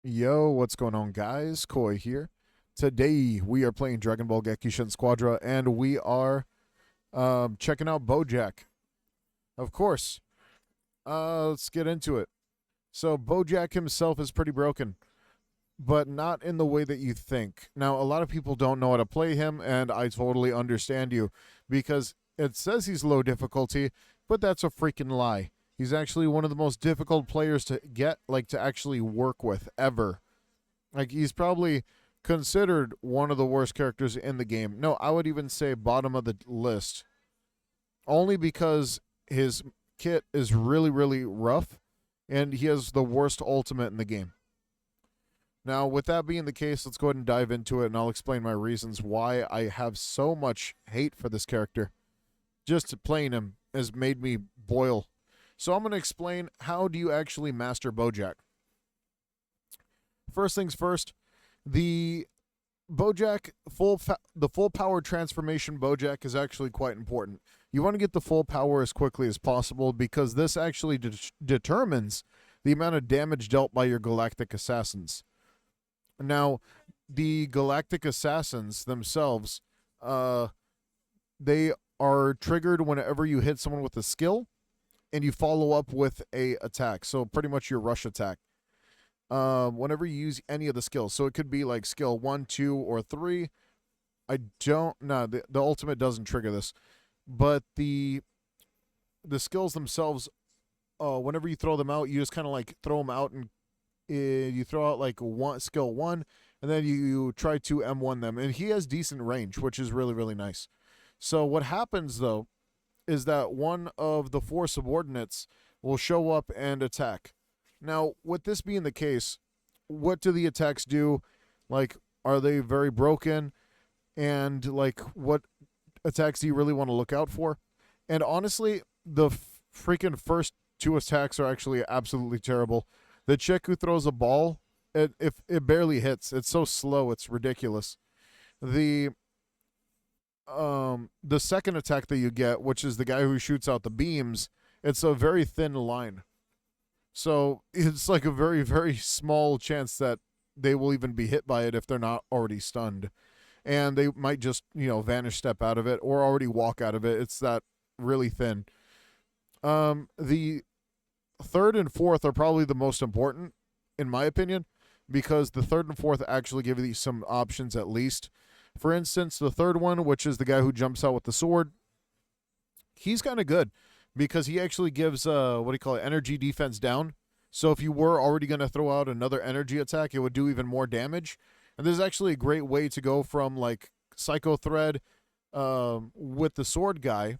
Yo, what's going on, guys? Koi here. Today we are playing Dragon Ball GEKISHIN SQUADRA, and we are checking out Bojack. Of course. Let's get into it. So Bojack himself is pretty broken, but not in the way that you think. Now, a lot of people don't know how to play him, and I totally understand you because it says he's low difficulty, but that's a freaking lie. He's actually one of the most difficult players to get, like, to actually work with ever. Like, he's probably considered one of the worst characters in the game. No, I would even say bottom of the list. Only because his kit is really, really rough and he has the worst ultimate in the game. Now, with that being the case, let's go ahead and dive into it and I'll explain my reasons why I have so much hate for this character. Just playing him has made me boil. So I'm going to explain how do you actually master Bojack. First things first, the the full power transformation Bojack is actually quite important. You want to get the full power as quickly as possible because this actually determines the amount of damage dealt by your galactic assassins. Now, the galactic assassins themselves, they are triggered whenever you hit someone with a skill and you follow up with a attack. So pretty much your rush attack. Whenever you use any of the skills. So it could be like skill 1, 2, or 3. I don't know. The ultimate doesn't trigger this. But the skills themselves, whenever you throw them out, you just kind of like throw them out and you throw out like skill 1 and then you try to M1 them. And he has decent range, which is really, really nice. So what happens though is that one of the 4 subordinates will show up and attack. Now, with this being the case, what do the attacks do? Like, are they very broken? And, like, what attacks do you really want to look out for? And honestly, the freaking first 2 attacks are actually absolutely terrible. The chick who throws a ball, it barely hits. It's so slow, it's ridiculous. The the second attack that you get, which is the guy who shoots out the beams, it's a very thin line. So it's like a very, very small chance that they will even be hit by it if they're not already stunned. And they might just, vanish step out of it or already walk out of it. It's that really thin. The third and fourth are probably the most important, in my opinion, because the third and fourth actually give you some options at least. For instance, the third one, which is the guy who jumps out with the sword, he's kind of good because he actually gives energy defense down. So if you were already going to throw out another energy attack, it would do even more damage. And this is actually a great way to go from like Psycho Thread with the sword guy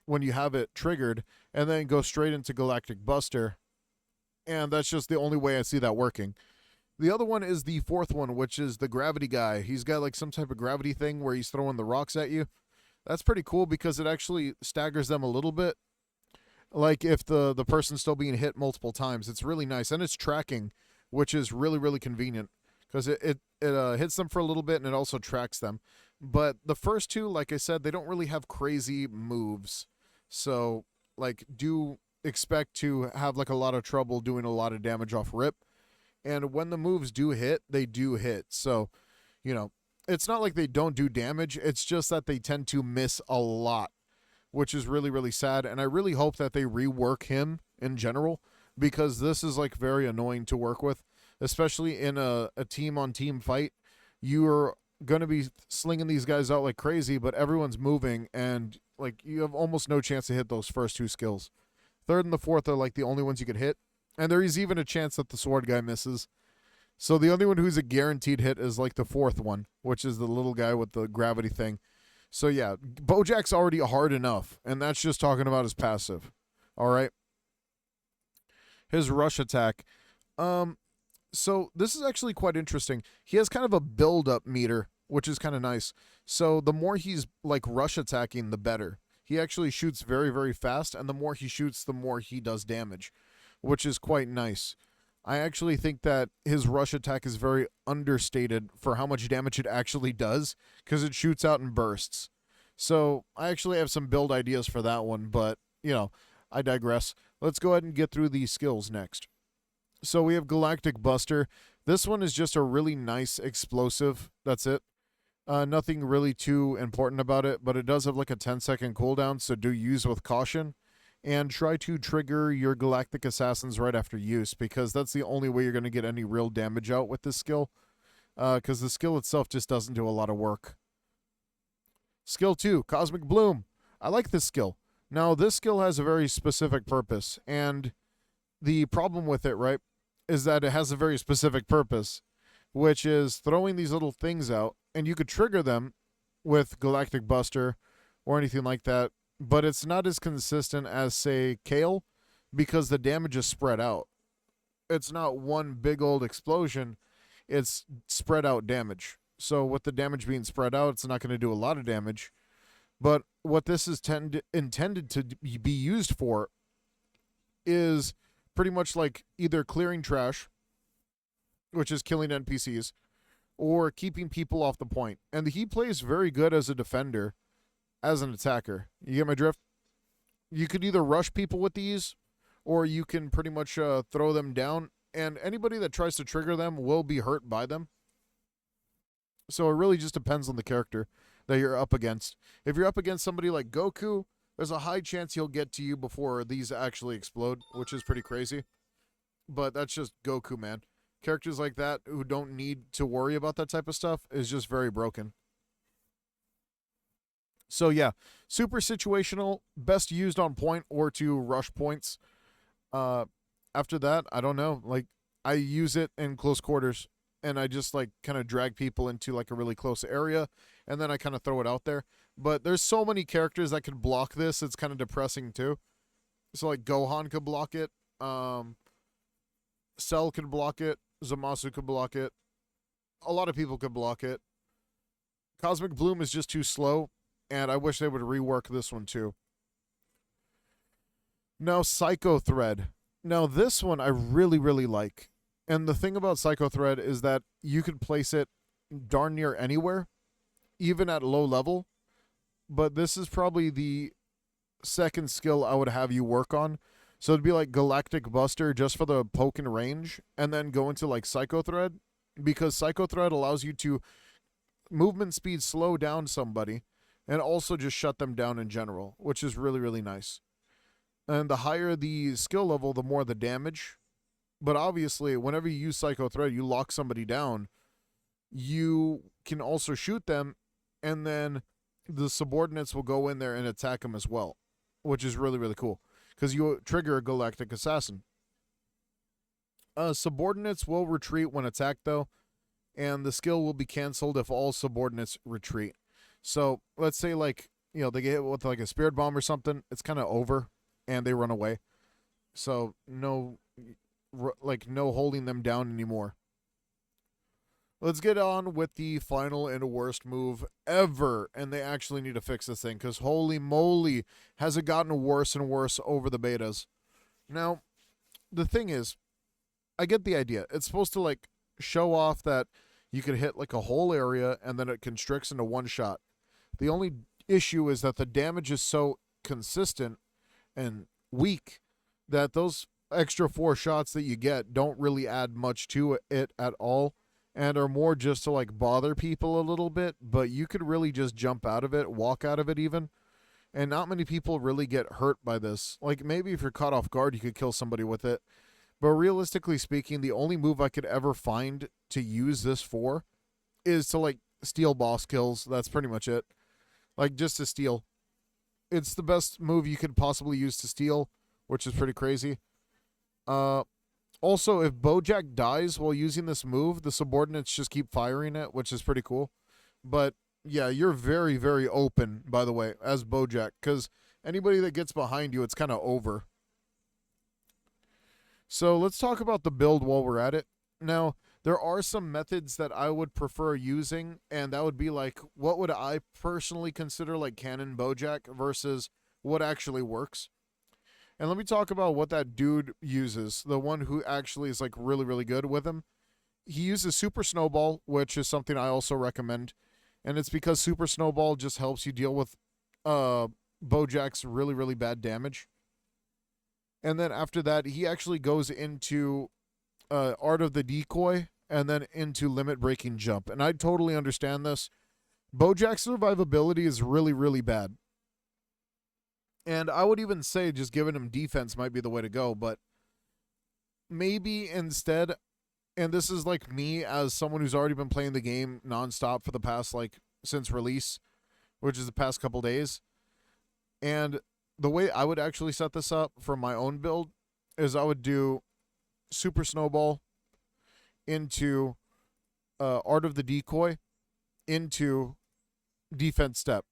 when you have it triggered, and then go straight into Galactic Buster. And that's just the only way I see that working. The other one is the fourth one, which is the gravity guy. He's got like some type of gravity thing where he's throwing the rocks at you. That's pretty cool because it actually staggers them a little bit. Like if the person's still being hit multiple times, it's really nice, and it's tracking, which is really, really convenient because it hits them for a little bit and it also tracks them. But the first 2, like I said, they don't really have crazy moves, so like do expect to have like a lot of trouble doing a lot of damage off rip. And when the moves do hit, they do hit. So, it's not like they don't do damage. It's just that they tend to miss a lot, which is really, really sad. And I really hope that they rework him in general because this is like very annoying to work with, especially in a team-on-team fight. You're going to be slinging these guys out like crazy, but everyone's moving, and like you have almost no chance to hit those first 2 skills. Third and the fourth are like the only ones you could hit, and there is even a chance that the sword guy misses. So the only one who's a guaranteed hit is like the fourth one, which is the little guy with the gravity thing. So yeah, Bojack's already hard enough, and that's just talking about his passive. All right. His rush attack. So this is actually quite interesting. He has kind of a build-up meter, which is kind of nice. So the more he's like rush attacking, the better. He actually shoots very, very fast, and the more he shoots, the more he does damage, which is quite nice. I actually think that his rush attack is very understated for how much damage it actually does because it shoots out in bursts. So I actually have some build ideas for that one, but, I digress. Let's go ahead and get through these skills next. So we have Galactic Buster. This one is just a really nice explosive. That's it. Nothing really too important about it, but it does have like a 10-second cooldown, so do use with caution. And try to trigger your Galactic Assassins right after use, because that's the only way you're going to get any real damage out with this skill. Because the skill itself just doesn't do a lot of work. Skill 2, Cosmic Bloom. I like this skill. Now, this skill has a very specific purpose, and the problem with it, right, is that it has a very specific purpose, which is throwing these little things out, and you could trigger them with Galactic Buster or anything like that, but it's not as consistent as, say, Kale, because the damage is spread out. It's not one big old explosion, it's spread out damage. So with the damage being spread out, it's not going to do a lot of damage. But what this is intended to be used for is pretty much like either clearing trash, which is killing NPCs, or keeping people off the point. And he plays very good as a defender, as an attacker. You get my drift? You could either rush people with these, or you can pretty much throw them down, and anybody that tries to trigger them will be hurt by them. So it really just depends on the character that you're up against. If you're up against somebody like Goku, there's a high chance he'll get to you before these actually explode, which is pretty crazy. But that's just Goku, man. Characters like that who don't need to worry about that type of stuff is just very broken. So yeah, super situational, best used on point or to rush points. After that, I don't know. Like, I use it in close quarters, and I just like kind of drag people into like a really close area, and then I kind of throw it out there. But there's so many characters that could block this, it's kind of depressing too. So like Gohan could block it, Cell could block it, Zamasu could block it, a lot of people could block it. Cosmic Bloom is just too slow, and I wish they would rework this one too. Now, Psycho Thread. Now, this one I really, really like. And the thing about Psycho Thread is that you could place it darn near anywhere, even at low level. But this is probably the second skill I would have you work on. So it'd be like Galactic Buster just for the poke and range, and then go into like Psycho Thread, because Psycho Thread allows you to movement speed slow down somebody, and also just shut them down in general, which is really, really nice. And the higher the skill level, the more the damage. But obviously, whenever you use Psycho Thread, you lock somebody down, you can also shoot them, and then the subordinates will go in there and attack them as well, which is really, really cool, because you trigger a Galactic Assassin. Subordinates will retreat when attacked, though, and the skill will be canceled if all subordinates retreat. So let's say, like, you know, they get hit with like a spirit bomb or something, it's kind of over, and they run away. So no holding them down anymore. Let's get on with the final and worst move ever, and they actually need to fix this thing, because holy moly, has it gotten worse and worse over the betas. Now, the thing is, I get the idea. It's supposed to like show off that you can hit like a whole area and then it constricts into one shot. The only issue is that the damage is so consistent and weak that those extra 4 shots that you get don't really add much to it at all, and are more just to like bother people a little bit, but you could really just jump out of it, walk out of it even, and not many people really get hurt by this. Like, maybe if you're caught off guard, you could kill somebody with it, but realistically speaking, the only move I could ever find to use this for is to like steal boss kills. That's pretty much it. Like, just to steal. It's the best move you could possibly use to steal, which is pretty crazy. Also, if Bojack dies while using this move, the subordinates just keep firing it, which is pretty cool. But yeah, you're very, very open, by the way, as Bojack, because anybody that gets behind you, it's kind of over. So let's talk about the build while we're at it. Now, there are some methods that I would prefer using, and that would be like, what would I personally consider like canon Bojack versus what actually works. And let me talk about what that dude uses, the one who actually is like really, really good with him. He uses Super Snowball, which is something I also recommend. And it's because Super Snowball just helps you deal with Bojack's really, really bad damage. And then after that, he actually goes into Art of the Decoy, and then into limit breaking jump. And I totally understand this. Bojack's survivability is really, really bad. And I would even say just giving him defense might be the way to go, but maybe instead, and this is like me as someone who's already been playing the game nonstop for the past, like, since release, which is the past couple days. And the way I would actually set this up for my own build is I would do Super Snowball into Art of the Decoy into Defense Step.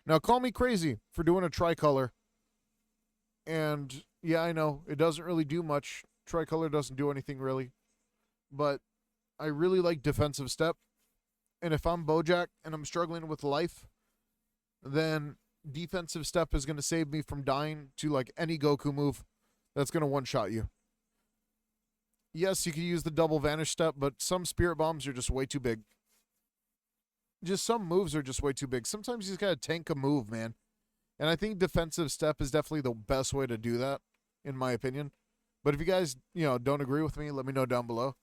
Now, call me crazy for doing a tricolor. And yeah, I know it doesn't really do much. Tricolor doesn't do anything really. But I really like Defensive Step. And if I'm Bojack and I'm struggling with life, then Defensive Step is going to save me from dying to like any Goku move that's going to one-shot you. Yes, you can use the double vanish step, but some spirit bombs are just way too big. Just some moves are just way too big. Sometimes you just got to tank a move, man. And I think defensive step is definitely the best way to do that, in my opinion. But if you guys, don't agree with me, let me know down below.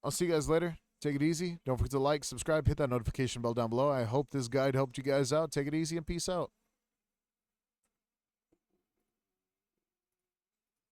I'll see you guys later. Take it easy. Don't forget to like, subscribe, hit that notification bell down below. I hope this guide helped you guys out. Take it easy and peace out.